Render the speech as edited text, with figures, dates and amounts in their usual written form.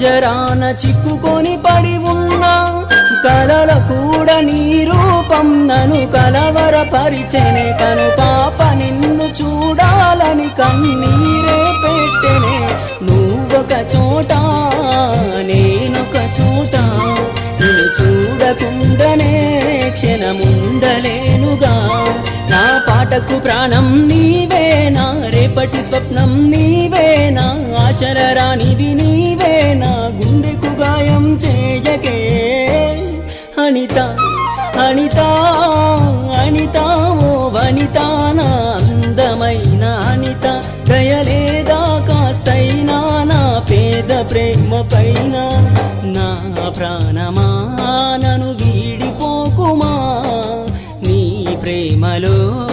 పంజరాన చిక్కుకొని పడి ఉన్నా కలల కూడా నీ రూపం నన్ను కలవరపరిచెనే కను పాప నిన్ను చూడాలని కన్నీరే పెట్టెనే నువ్వొక చోట నేనొక చోట నిన్ను చూడకుండానే క్షణముండలేనుగా నా పాటకు ప్రాణం నీవేనా రేపటి స్వప్నం నీవేనా ఆశల రానిది నీవేనా గుండెకు గాయం చేయకే అనిత అనిత అనిత ఓ వనిత నా అందమైన అనిత దయలేదా కాస్తైనా నా పేద ప్రేమ పైన నా ప్రాణమా నన్ను వీడిపోకుమా నీ ప్రేమలో